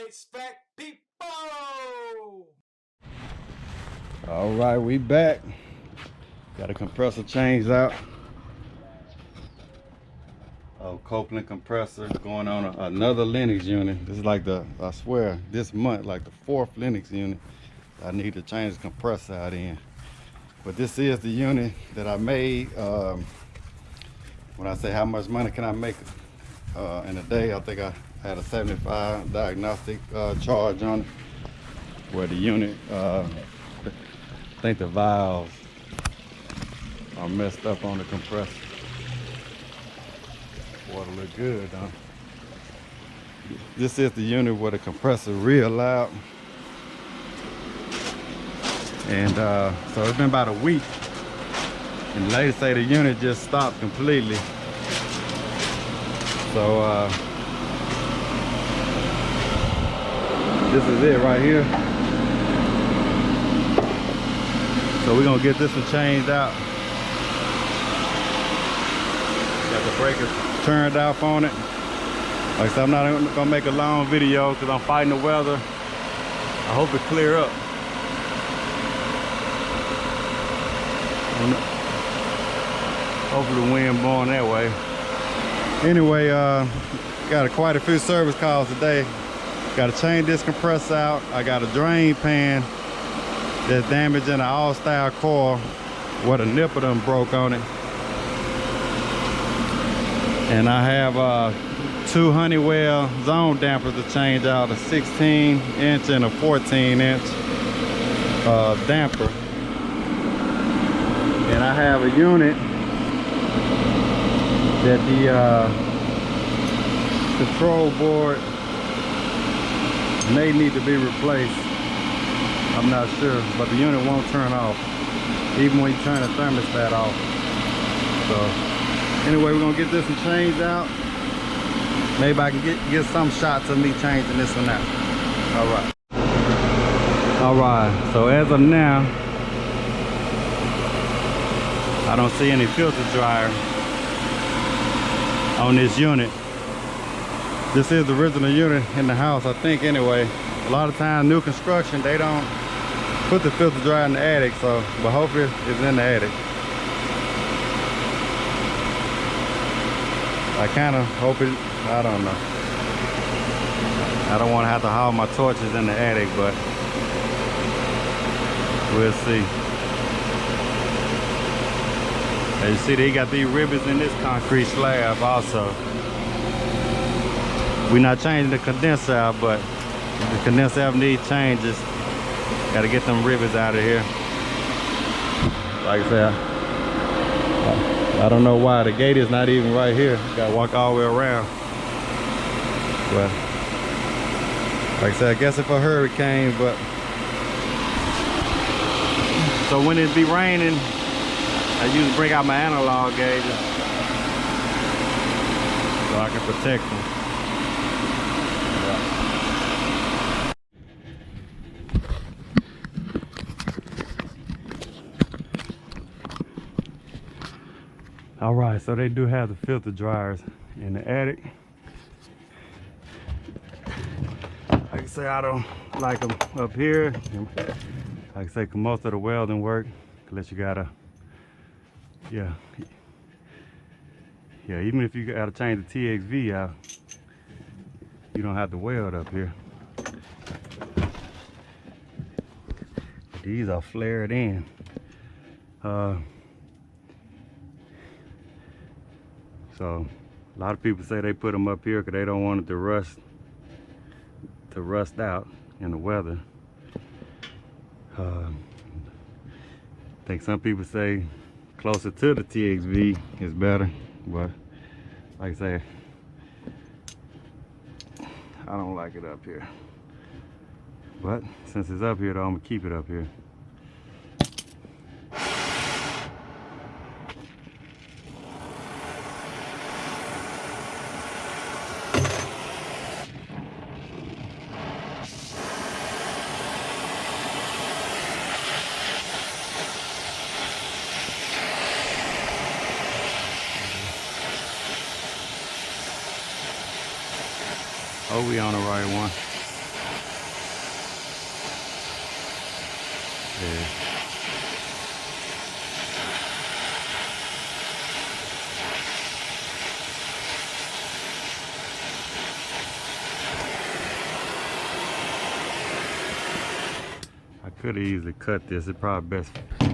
HVAC people! All right, we back. Got a compressor changed out. Copeland compressor going on another Lennox unit. This is like I swear, this month, like the 4th Lennox unit I need to change the compressor out in. But this is the unit that I made. When I say how much money can I make in a day, I think I had a 75 diagnostic charge on it, where the unit, I think the valves are messed up on the compressor. Water look good, huh? This is the unit where the compressor real loud. And so it's been about a week. And the lady say the unit just stopped completely. So this is it right here. So we're gonna get this one changed out. Got the breakers turned off on it. Like I said, I'm not gonna make a long video because I'm fighting the weather. I hope it clear up. Hopefully the wind blowing that way. Anyway, got quite a few service calls today. Got to change this compressor out. I got a drain pan that's damaged in the all-style coil where the nipple done broke on it. And I have 2 Honeywell zone dampers to change out, a 16-inch and a 14-inch damper. And I have a unit that the control board may need to be replaced. I'm not sure, but the unit won't turn off even when you turn the thermostat off. So anyway, we're gonna get this one changed out. Maybe I can get some shots of me changing this one out. All right, so as of now, I don't see any filter dryer on this unit. This is the original unit in the house, I think, anyway. A lot of times, new construction, they don't put the filter dryer in the attic, so, but hopefully it's in the attic. I kind of hope it, I don't know. I don't want to have to haul my torches in the attic, but we'll see. As you see, they got these ribbons in this concrete slab also. We're not changing the condenser out, but the condenser out needs changes. Got to get them ribbons out of here. Like I said, I don't know why the gate is not even right here. Got to walk all the way around. But like I said, I guess if a hurricane, but so when it be raining, I usually bring out my analog gauges so I can protect them. All right, so they do have the filter dryers in the attic. Like I say, I don't like them up here. Like I say, most of the welding work, unless you gotta, yeah, even if you gotta change the TXV out, you don't have to weld up here. These are flared in. So a lot of people say they put them up here because they don't want it to rust out in the weather. I think some people say closer to the TXV is better, but like I say, I don't like it up here. But since it's up here though, I'm gonna keep it up here. Oh, we on the right one. Yeah. I could have easily cut this. It's probably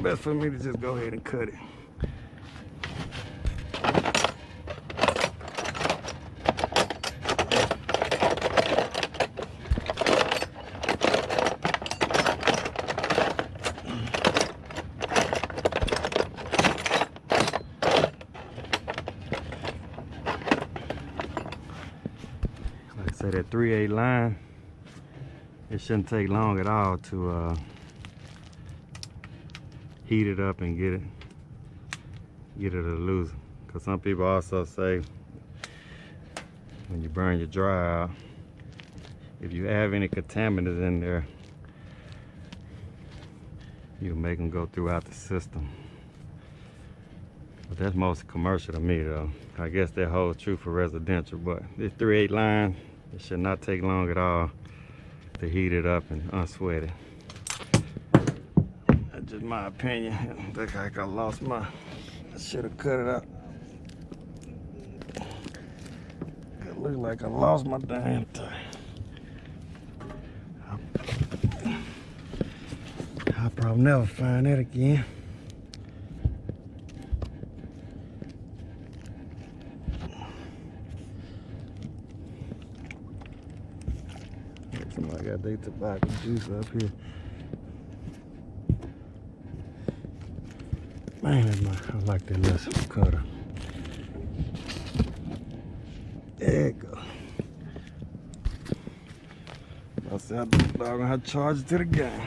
best for me to just go ahead and cut it. Like I say, that 3/8 line, it shouldn't take long at all to heat it up and get it to loosen. Because some people also say when you burn your dry out, if you have any contaminants in there, you can make them go throughout the system. But that's mostly commercial to me though. I guess that holds true for residential, but this 3/8 line, it should not take long at all to heat it up and unsweat it. That's just my opinion. Look like I lost my, I should have cut it out. It look like I lost my damn thing. I'll probably never find that again. Somebody got their tobacco juice up here. Man, I like that little cutter. There you go. I said I'm gonna have to charge it to the game.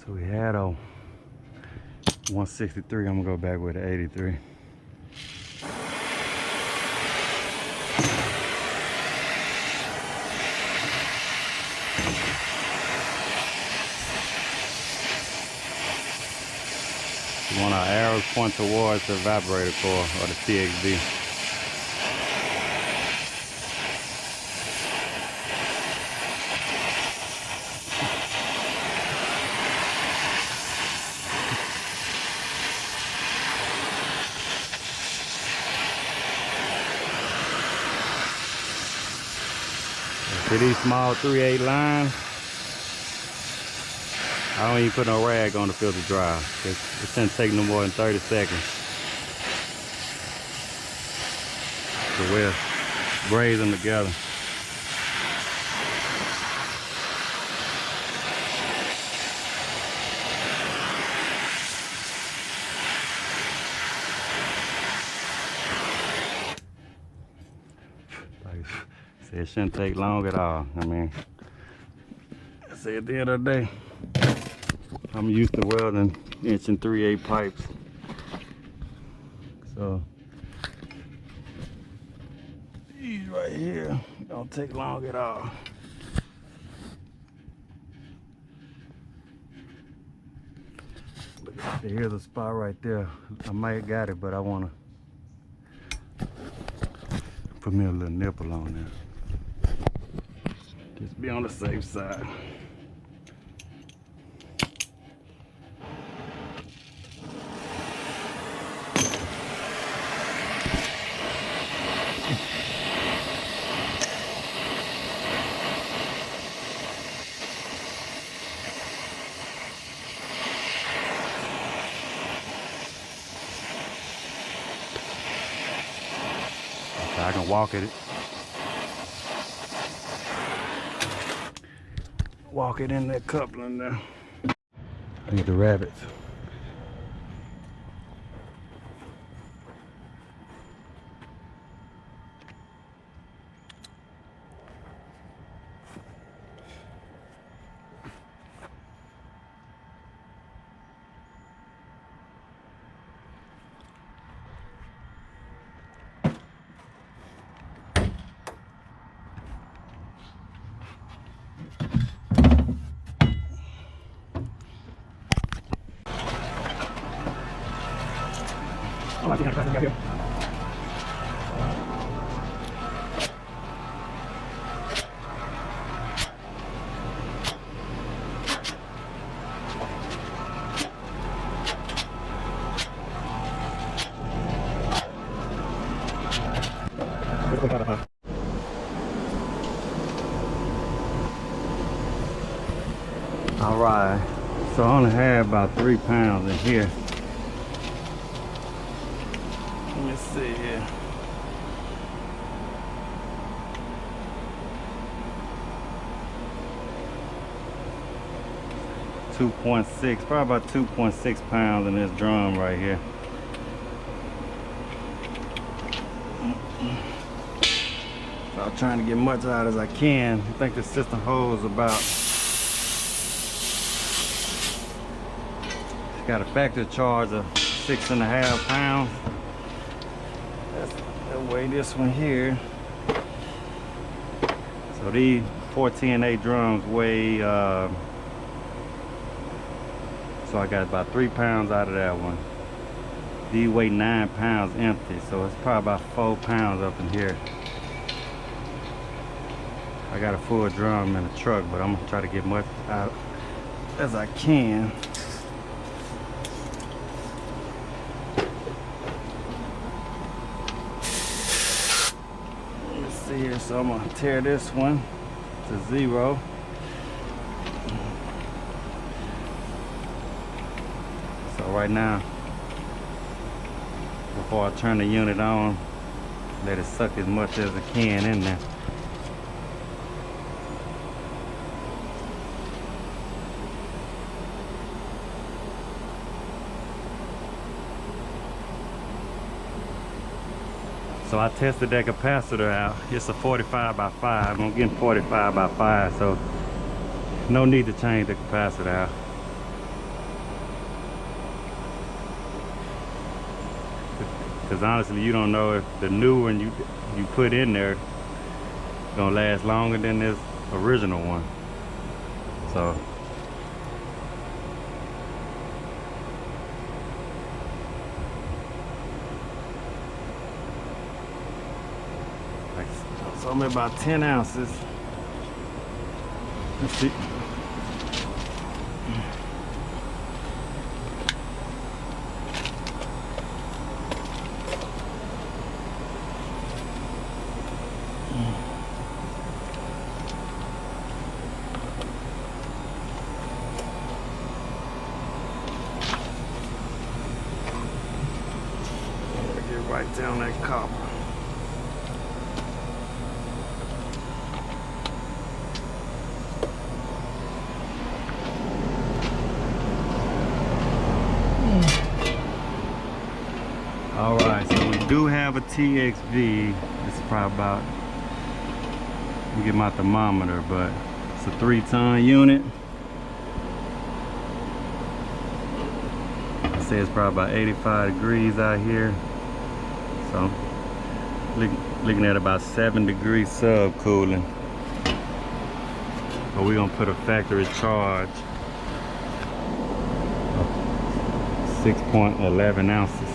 So we had a 163, I'm gonna go back with an 83. We want our arrows point towards the evaporator coil or the CXV. See these small 3/8 lines? I don't even put no rag on the filter dry. It shouldn't take no more than 30 seconds to we'll braze them together. It shouldn't take long at all. I mean, I say at the end of the day, I'm used to welding 1 and 3/8 pipes. So these right here don't take long at all. Here's a spot right there. I might have got it, but I wanna put me a little nipple on there. Just be on the safe side. and walk it. Walk it in that coupling there. Look at the rabbits. All right, so I only have about 3 pounds in here. Let me see here. .6, probably about 2.6 pounds in this drum right here. So I'm trying to get much out as I can. I think the system holds about, it's got a factory charge of 6.5 pounds. That weigh this one here. So these 410A drums weigh, so I got about 3 pounds out of that one. These weigh 9 pounds empty, so it's probably about 4 pounds up in here. I got a full drum in the truck, but I'm gonna try to get much out as I can. Let me see here, so I'm gonna tear this one to 0. So right now, before I turn the unit on, let it suck as much as it can in there. So I tested that capacitor out. It's a 45 by 5. I'm getting 45 by 5, so no need to change the capacitor out. Because honestly, you don't know if the new one you put in there gonna last longer than this original one. So I'm at about 10 ounces. Let's see. Get right down that copper. All right, so we do have a TXV. It's probably about, let me get my thermometer, but it's a 3-ton unit. It says probably about 85 degrees out here. So looking at about 7 degrees subcooling. But we're gonna put a factory charge of 6.11 ounces.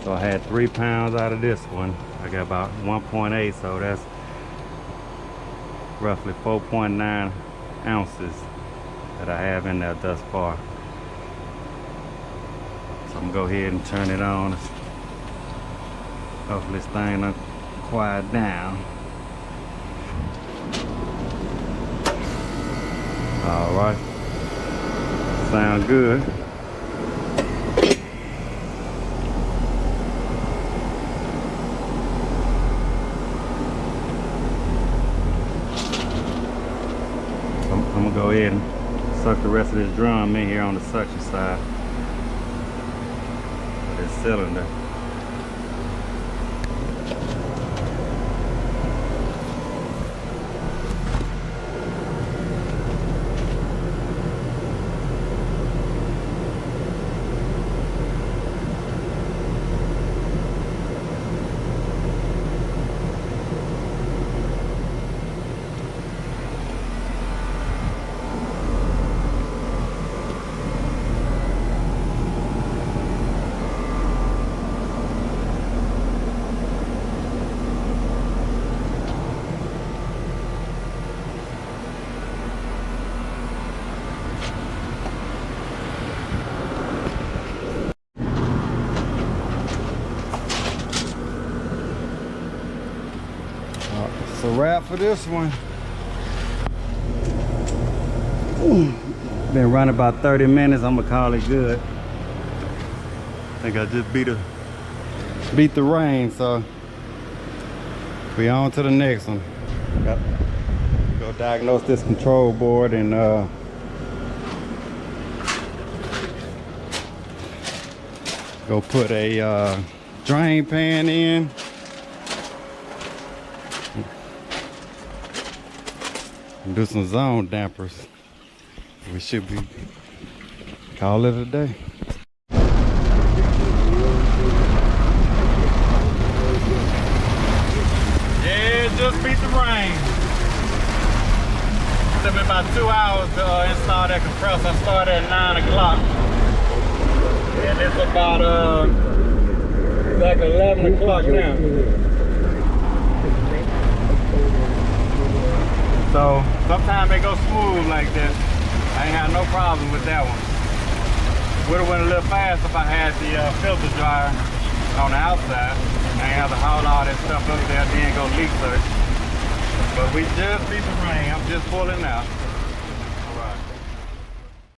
So I had 3 pounds out of this one. I got about 1.8, so that's roughly 4.9 ounces that I have in there thus far. So I'm gonna go ahead and turn it on. Hopefully this thing will quiet down. All right, sound good. go ahead and suck the rest of this drum in here on the suction side of this cylinder. It's a wrap for this one. Been running about 30 minutes. I'm gonna call it good. I think I just beat the rain, so we on to the next one. Got go diagnose this control board and go put a drain pan in. And do some zone dampers. We should be call it a day. Yeah, just beat the rain. It took me about 2 hours to install that compressor. I started at 9 o'clock. And it's about exactly 11 o'clock now. So sometimes they go smooth like this. I ain't had no problem with that one. Would have went a little fast if I had the filter dryer on the outside. I ain't have to haul all that stuff up there, then go leak search. But we just beat the rain. I'm just pulling out.